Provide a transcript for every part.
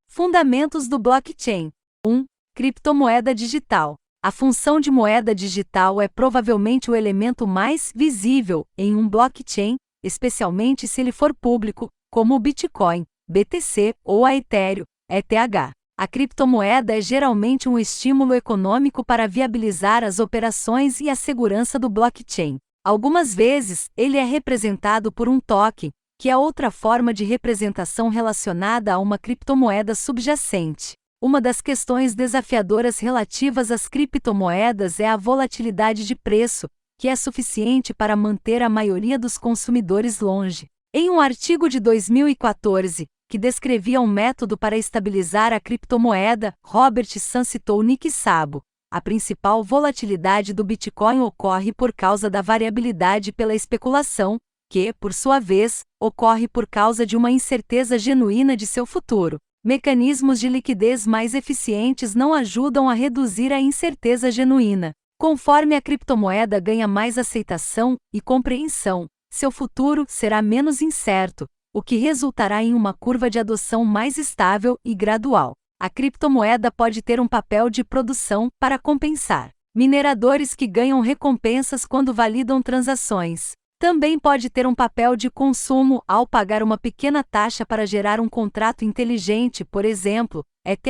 Fundamentos do blockchain. 1. Criptomoeda digital. A função de moeda digital é provavelmente o elemento mais visível em um blockchain, especialmente se ele for público, como o Bitcoin, BTC, ou a Ethereum, ETH. A criptomoeda é geralmente um estímulo econômico para viabilizar as operações e a segurança do blockchain. Algumas vezes, ele é representado por um token, que é outra forma de representação relacionada a uma criptomoeda subjacente. Uma das questões desafiadoras relativas às criptomoedas é a volatilidade de preço, que é suficiente para manter a maioria dos consumidores longe. Em um artigo de 2014, que descrevia um método para estabilizar a criptomoeda, Robert Sun citou Nick Szabo. A principal volatilidade do Bitcoin ocorre por causa da variabilidade pela especulação, que, por sua vez, ocorre por causa de uma incerteza genuína de seu futuro. Mecanismos de liquidez mais eficientes não ajudam a reduzir a incerteza genuína. Conforme a criptomoeda ganha mais aceitação e compreensão, seu futuro será menos incerto, o que resultará em uma curva de adoção mais estável e gradual. A criptomoeda pode ter um papel de produção para compensar mineradores que ganham recompensas quando validam transações. Também pode ter um papel de consumo ao pagar uma pequena taxa para gerar um contrato inteligente, por exemplo, ETH,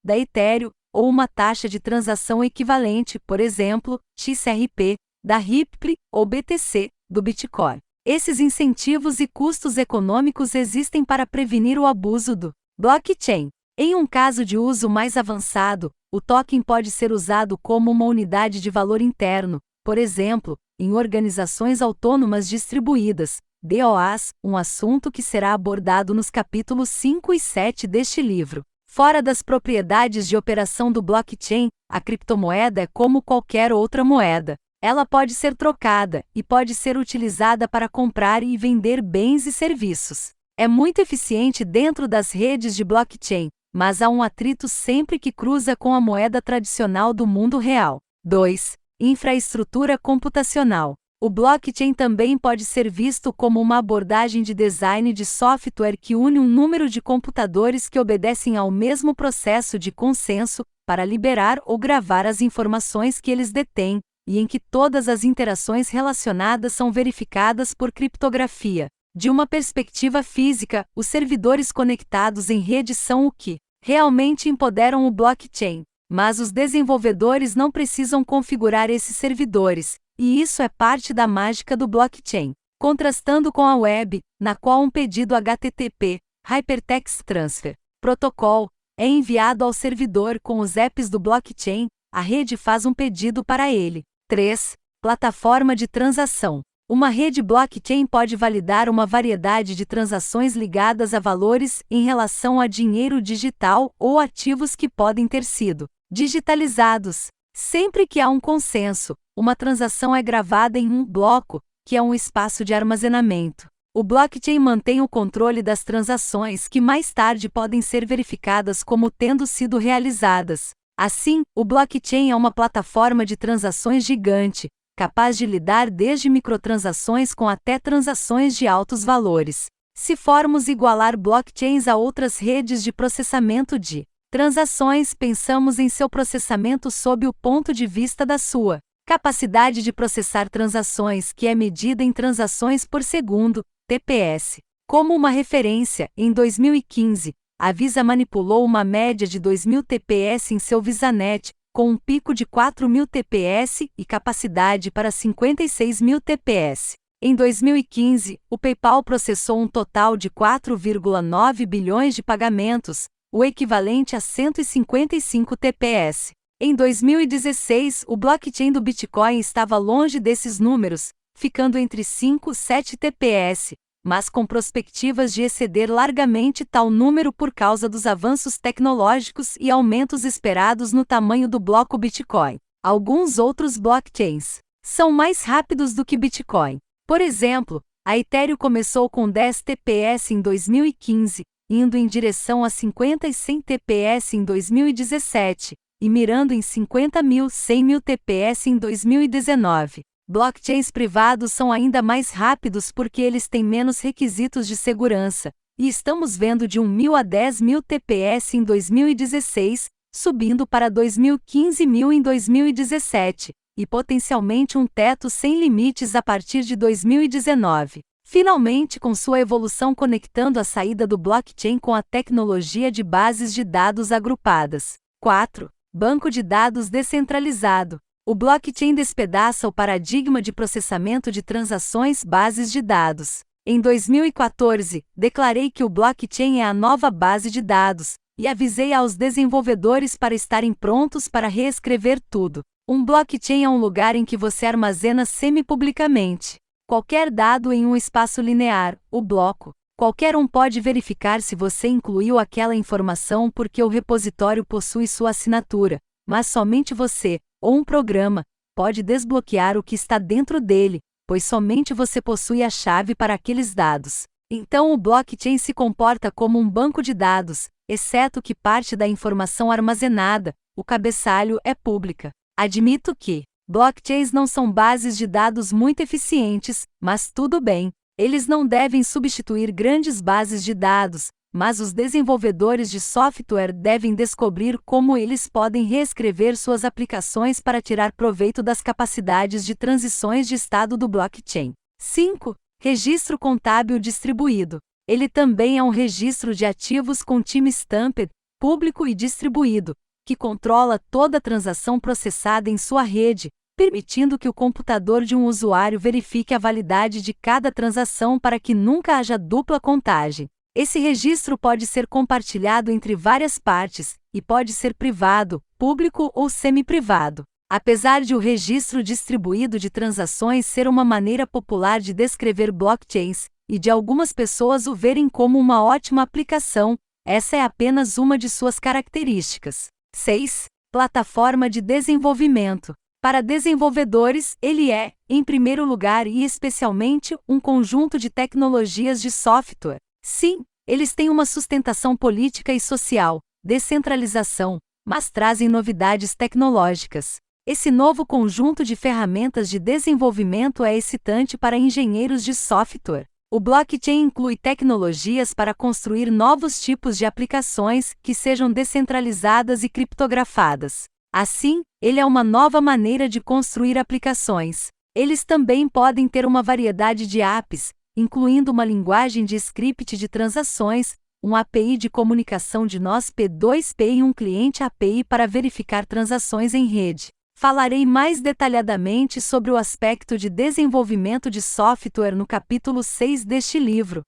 da Ethereum, ou uma taxa de transação equivalente, por exemplo, XRP, da Ripple, ou BTC, do Bitcoin. Esses incentivos e custos econômicos existem para prevenir o abuso do blockchain. Em um caso de uso mais avançado, o token pode ser usado como uma unidade de valor interno, por exemplo, em organizações autônomas distribuídas, DOAs, um assunto que será abordado nos capítulos 5 e 7 deste livro. Fora das propriedades de operação do blockchain, a criptomoeda é como qualquer outra moeda. Ela pode ser trocada e pode ser utilizada para comprar e vender bens e serviços. É muito eficiente dentro das redes de blockchain, mas há um atrito sempre que cruza com a moeda tradicional do mundo real. 2. Infraestrutura computacional. O blockchain também pode ser visto como uma abordagem de design de software que une um número de computadores que obedecem ao mesmo processo de consenso para liberar ou gravar as informações que eles detêm, e em que todas as interações relacionadas são verificadas por criptografia. De uma perspectiva física, os servidores conectados em rede são o que realmente empoderam o blockchain. Mas os desenvolvedores não precisam configurar esses servidores, e isso é parte da mágica do blockchain. Contrastando com a web, na qual um pedido HTTP, Hypertext Transfer Protocol, é enviado ao servidor com os apps do blockchain, a rede faz um pedido para ele. 3. Plataforma de transação. Uma rede blockchain pode validar uma variedade de transações ligadas a valores em relação a dinheiro digital ou ativos que podem ter sido digitalizados. Sempre que há um consenso, uma transação é gravada em um bloco, que é um espaço de armazenamento. O blockchain mantém o controle das transações que mais tarde podem ser verificadas como tendo sido realizadas. Assim, o blockchain é uma plataforma de transações gigante, capaz de lidar desde microtransações com até transações de altos valores. Se formos igualar blockchains a outras redes de processamento de transações, pensamos em seu processamento sob o ponto de vista da sua capacidade de processar transações, que é medida em transações por segundo, TPS. Como uma referência, em 2015, a Visa manipulou uma média de 2.000 TPS em seu VisaNet, com um pico de 4.000 TPS e capacidade para 56.000 TPS. Em 2015, o PayPal processou um total de 4,9 bilhões de pagamentos, o equivalente a 155 TPS. Em 2016, o blockchain do Bitcoin estava longe desses números, ficando entre 5 e 7 TPS, mas com perspectivas de exceder largamente tal número por causa dos avanços tecnológicos e aumentos esperados no tamanho do bloco Bitcoin. Alguns outros blockchains são mais rápidos do que Bitcoin. Por exemplo, a Ethereum começou com 10 TPS em 2015, indo em direção a 50 e 100 TPS em 2017, e mirando em 50.000 e 100.000 TPS em 2019. Blockchains privados são ainda mais rápidos porque eles têm menos requisitos de segurança, e estamos vendo de 1.000 a 10.000 TPS em 2016, subindo para 2.015.000 em 2017, e potencialmente um teto sem limites a partir de 2019. Finalmente, com sua evolução conectando a saída do blockchain com a tecnologia de bases de dados agrupadas. 4. Banco de dados descentralizado. O blockchain despedaça o paradigma de processamento de transações bases de dados. Em 2014, declarei que o blockchain é a nova base de dados, e avisei aos desenvolvedores para estarem prontos para reescrever tudo. Um blockchain é um lugar em que você armazena semi-publicamente qualquer dado em um espaço linear, o bloco. Qualquer um pode verificar se você incluiu aquela informação porque o repositório possui sua assinatura, mas somente você, ou um programa, pode desbloquear o que está dentro dele, pois somente você possui a chave para aqueles dados. Então o blockchain se comporta como um banco de dados, exceto que parte da informação armazenada, o cabeçalho, é pública. Admito que blockchains não são bases de dados muito eficientes, mas tudo bem. Eles não devem substituir grandes bases de dados, mas os desenvolvedores de software devem descobrir como eles podem reescrever suas aplicações para tirar proveito das capacidades de transições de estado do blockchain. 5. Registro contábil distribuído. Ele também é um registro de ativos com timestamped, público e distribuído, que controla toda transação processada em sua rede, permitindo que o computador de um usuário verifique a validade de cada transação para que nunca haja dupla contagem. Esse registro pode ser compartilhado entre várias partes, e pode ser privado, público ou semi-privado. Apesar de o registro distribuído de transações ser uma maneira popular de descrever blockchains, e de algumas pessoas o verem como uma ótima aplicação, essa é apenas uma de suas características. 6. Plataforma de desenvolvimento. Para desenvolvedores, ele é, em primeiro lugar e especialmente, um conjunto de tecnologias de software. Sim, eles têm uma sustentação política e social, descentralização, mas trazem novidades tecnológicas. Esse novo conjunto de ferramentas de desenvolvimento é excitante para engenheiros de software. O blockchain inclui tecnologias para construir novos tipos de aplicações que sejam descentralizadas e criptografadas. Assim, ele é uma nova maneira de construir aplicações. Eles também podem ter uma variedade de APIs, incluindo uma linguagem de script de transações, um API de comunicação de nós P2P e um cliente API para verificar transações em rede. Falarei mais detalhadamente sobre o aspecto de desenvolvimento de software no capítulo 6 deste livro.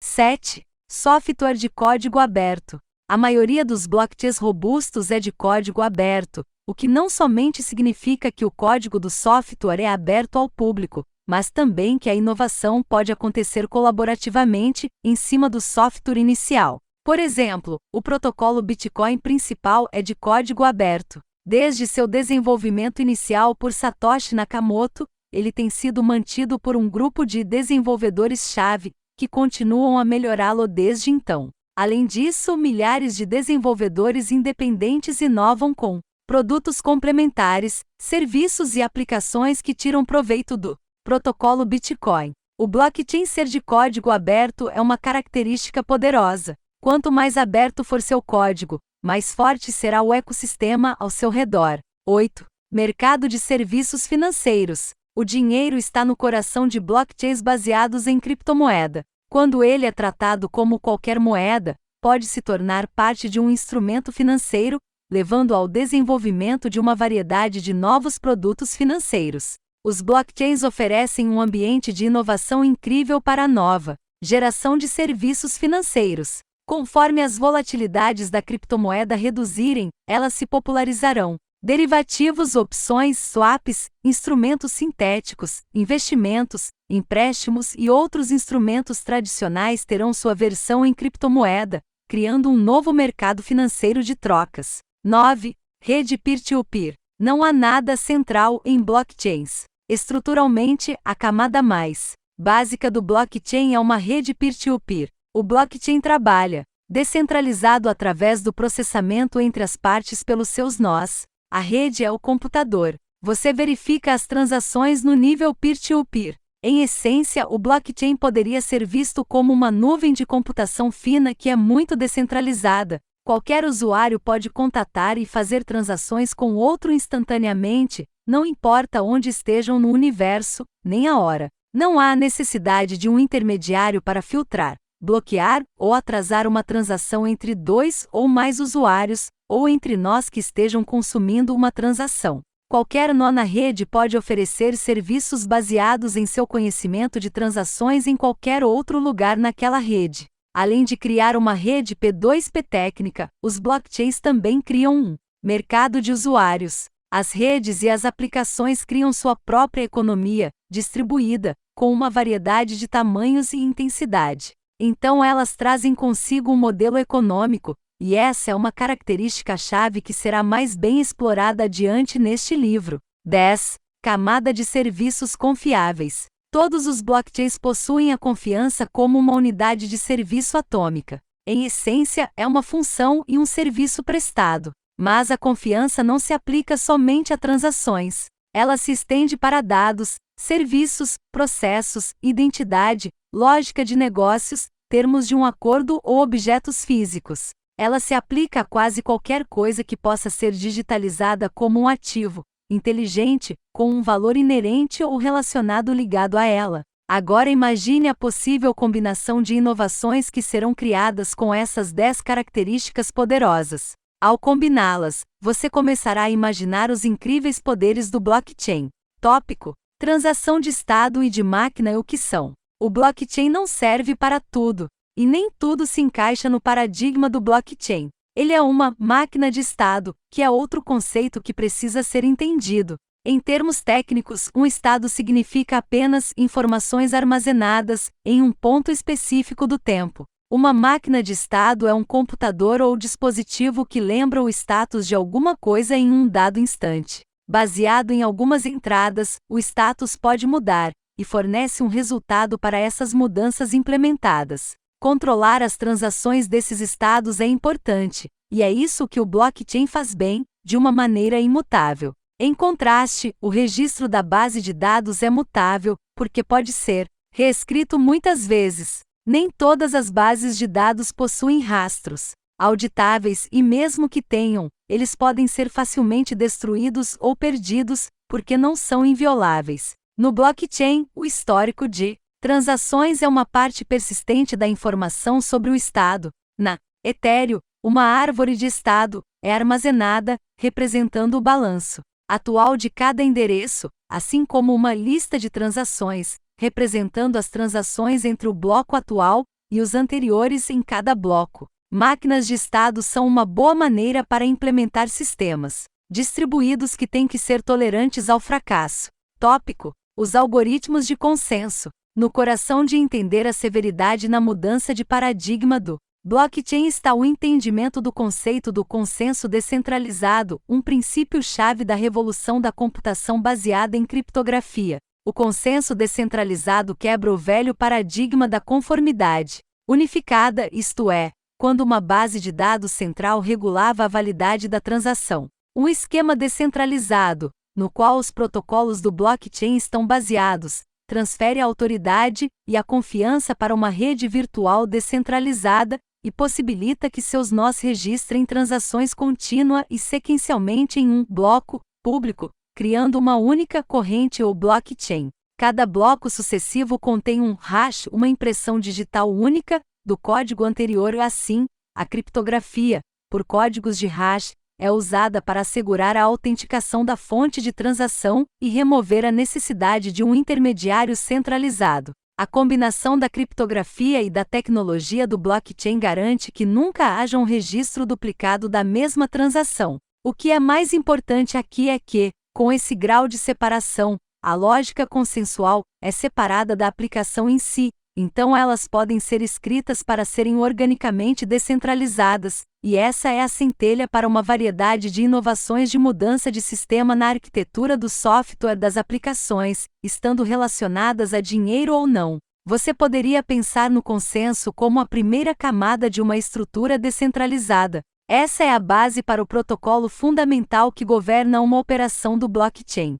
7. Software de código aberto. A maioria dos blockchains robustos é de código aberto, o que não somente significa que o código do software é aberto ao público, mas também que a inovação pode acontecer colaborativamente, em cima do software inicial. Por exemplo, o protocolo Bitcoin principal é de código aberto. Desde seu desenvolvimento inicial por Satoshi Nakamoto, ele tem sido mantido por um grupo de desenvolvedores-chave, que continuam a melhorá-lo desde então. Além disso, milhares de desenvolvedores independentes inovam com produtos complementares, serviços e aplicações que tiram proveito do protocolo Bitcoin. O blockchain ser de código aberto é uma característica poderosa. Quanto mais aberto for seu código, mais forte será o ecossistema ao seu redor. 8. Mercado de serviços financeiros. O dinheiro está no coração de blockchains baseados em criptomoeda. Quando ele é tratado como qualquer moeda, pode se tornar parte de um instrumento financeiro, levando ao desenvolvimento de uma variedade de novos produtos financeiros. Os blockchains oferecem um ambiente de inovação incrível para a nova geração de serviços financeiros. Conforme as volatilidades da criptomoeda reduzirem, elas se popularizarão. Derivativos, opções, swaps, instrumentos sintéticos, investimentos, empréstimos e outros instrumentos tradicionais terão sua versão em criptomoeda, criando um novo mercado financeiro de trocas. 9. Rede peer-to-peer. Não há nada central em blockchains. Estruturalmente, a camada mais básica do blockchain é uma rede peer-to-peer. O blockchain trabalha descentralizado através do processamento entre as partes pelos seus nós. A rede é o computador. Você verifica as transações no nível peer-to-peer. Em essência, o blockchain poderia ser visto como uma nuvem de computação fina que é muito descentralizada. Qualquer usuário pode contatar e fazer transações com outro instantaneamente, não importa onde estejam no universo, nem a hora. Não há necessidade de um intermediário para filtrar, bloquear ou atrasar uma transação entre dois ou mais usuários, ou entre nós que estejam consumindo uma transação. Qualquer nó na rede pode oferecer serviços baseados em seu conhecimento de transações em qualquer outro lugar naquela rede. Além de criar uma rede P2P técnica, os blockchains também criam um mercado de usuários. As redes e as aplicações criam sua própria economia, distribuída, com uma variedade de tamanhos e intensidade. Então elas trazem consigo um modelo econômico, e essa é uma característica-chave que será mais bem explorada adiante neste livro. 10. Camada de serviços confiáveis. Todos os blockchains possuem a confiança como uma unidade de serviço atômica. Em essência, é uma função e um serviço prestado. Mas a confiança não se aplica somente a transações. Ela se estende para dados, serviços, processos, identidade, lógica de negócios, termos de um acordo ou objetos físicos. Ela se aplica a quase qualquer coisa que possa ser digitalizada como um ativo inteligente, com um valor inerente ou relacionado ligado a ela. Agora imagine a possível combinação de inovações que serão criadas com essas 10 características poderosas. Ao combiná-las, você começará a imaginar os incríveis poderes do blockchain. Tópico: transação de estado e de máquina e o que são. O blockchain não serve para tudo, e nem tudo se encaixa no paradigma do blockchain. Ele é uma máquina de estado, que é outro conceito que precisa ser entendido. Em termos técnicos, um estado significa apenas informações armazenadas em um ponto específico do tempo. Uma máquina de estado é um computador ou dispositivo que lembra o status de alguma coisa em um dado instante. Baseado em algumas entradas, o status pode mudar, e fornece um resultado para essas mudanças implementadas. Controlar as transações desses estados é importante, e é isso que o blockchain faz bem, de uma maneira imutável. Em contraste, o registro da base de dados é mutável, porque pode ser reescrito muitas vezes. Nem todas as bases de dados possuem rastros auditáveis e mesmo que tenham, eles podem ser facilmente destruídos ou perdidos, porque não são invioláveis. No blockchain, o histórico de transações é uma parte persistente da informação sobre o estado. Na Ethereum, uma árvore de estado é armazenada, representando o balanço atual de cada endereço, assim como uma lista de transações, representando as transações entre o bloco atual e os anteriores em cada bloco. Máquinas de estado são uma boa maneira para implementar sistemas distribuídos que têm que ser tolerantes ao fracasso. Tópico: os algoritmos de consenso. No coração de entender a severidade na mudança de paradigma do blockchain está o entendimento do conceito do consenso descentralizado, um princípio-chave da revolução da computação baseada em criptografia. O consenso descentralizado quebra o velho paradigma da conformidade unificada, isto é, quando uma base de dados central regulava a validade da transação. Um esquema descentralizado, no qual os protocolos do blockchain estão baseados, transfere a autoridade e a confiança para uma rede virtual descentralizada e possibilita que seus nós registrem transações contínua e sequencialmente em um bloco público, criando uma única corrente ou blockchain. Cada bloco sucessivo contém um hash, uma impressão digital única, do código anterior. Assim, a criptografia, por códigos de hash, é usada para assegurar a autenticação da fonte de transação e remover a necessidade de um intermediário centralizado. A combinação da criptografia e da tecnologia do blockchain garante que nunca haja um registro duplicado da mesma transação. O que é mais importante aqui é que, com esse grau de separação, a lógica consensual é separada da aplicação em si, então elas podem ser escritas para serem organicamente descentralizadas, e essa é a centelha para uma variedade de inovações de mudança de sistema na arquitetura do software das aplicações, estando relacionadas a dinheiro ou não. Você poderia pensar no consenso como a primeira camada de uma estrutura descentralizada. Essa é a base para o protocolo fundamental que governa uma operação do blockchain.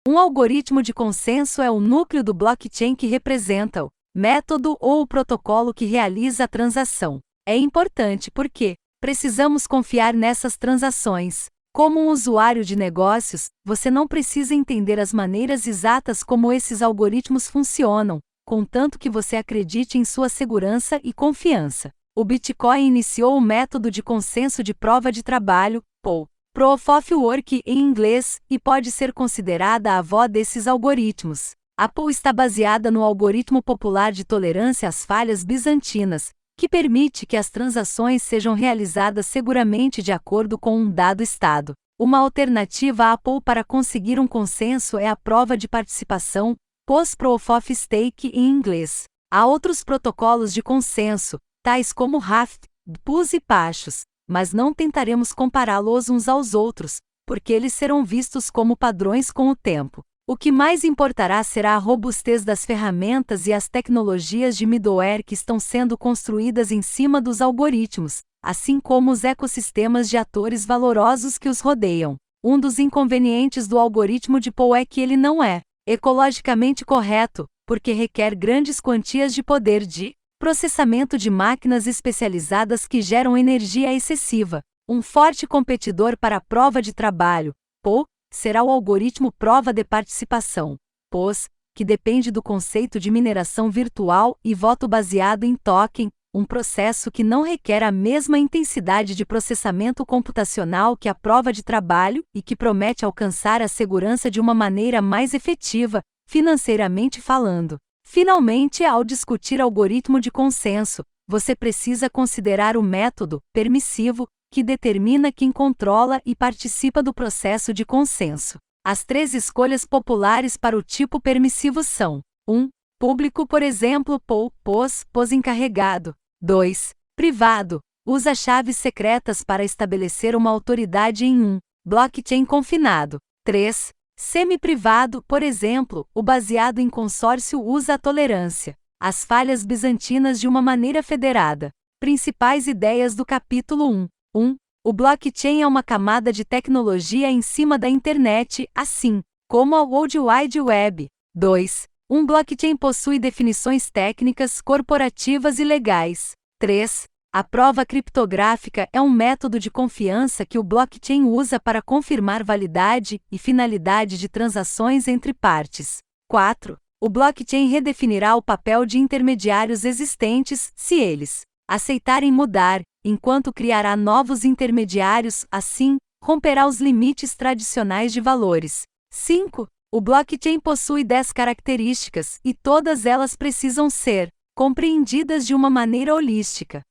Um algoritmo de consenso é o núcleo do blockchain que representa o método ou o protocolo que realiza a transação. É importante porque precisamos confiar nessas transações. Como um usuário de negócios, você não precisa entender as maneiras exatas como esses algoritmos funcionam, contanto que você acredite em sua segurança e confiança. O Bitcoin iniciou o método de consenso de prova de trabalho, POW, Proof of Work em inglês, e pode ser considerada a avó desses algoritmos. A POW está baseada no algoritmo popular de tolerância às falhas bizantinas, que permite que as transações sejam realizadas seguramente de acordo com um dado estado. Uma alternativa à POW para conseguir um consenso é a prova de participação, POS Proof of Stake em inglês. Há outros protocolos de consenso, tais como Raft, PUS e Pachos, mas não tentaremos compará-los uns aos outros, porque eles serão vistos como padrões com o tempo. O que mais importará será a robustez das ferramentas e as tecnologias de middleware que estão sendo construídas em cima dos algoritmos, assim como os ecossistemas de atores valorosos que os rodeiam. Um dos inconvenientes do algoritmo de POW é que ele não é ecologicamente correto, porque requer grandes quantias de poder de processamento de máquinas especializadas que geram energia excessiva. Um forte competidor para a prova de trabalho, POW, será o algoritmo prova de participação, POS, que depende do conceito de mineração virtual e voto baseado em token, um processo que não requer a mesma intensidade de processamento computacional que a prova de trabalho e que promete alcançar a segurança de uma maneira mais efetiva, financeiramente falando. Finalmente, ao discutir algoritmo de consenso, você precisa considerar o método permissivo, que determina quem controla e participa do processo de consenso. As 3 escolhas populares para o tipo permissivo são: 1. Público, por exemplo, POW, POS encarregado. 2. Privado, usa chaves secretas para estabelecer uma autoridade em um blockchain confinado. 3. Semi-privado, por exemplo, o baseado em consórcio usa a tolerância às falhas bizantinas de uma maneira federada. Principais ideias do capítulo 1. 1. O blockchain é uma camada de tecnologia em cima da internet, assim como a World Wide Web. 2. Um blockchain possui definições técnicas, corporativas e legais. 3. A prova criptográfica é um método de confiança que o blockchain usa para confirmar validade e finalidade de transações entre partes. 4. O blockchain redefinirá o papel de intermediários existentes, se eles aceitarem mudar, enquanto criará novos intermediários, assim, romperá os limites tradicionais de valores. 5. O blockchain possui 10 características, e todas elas precisam ser compreendidas de uma maneira holística.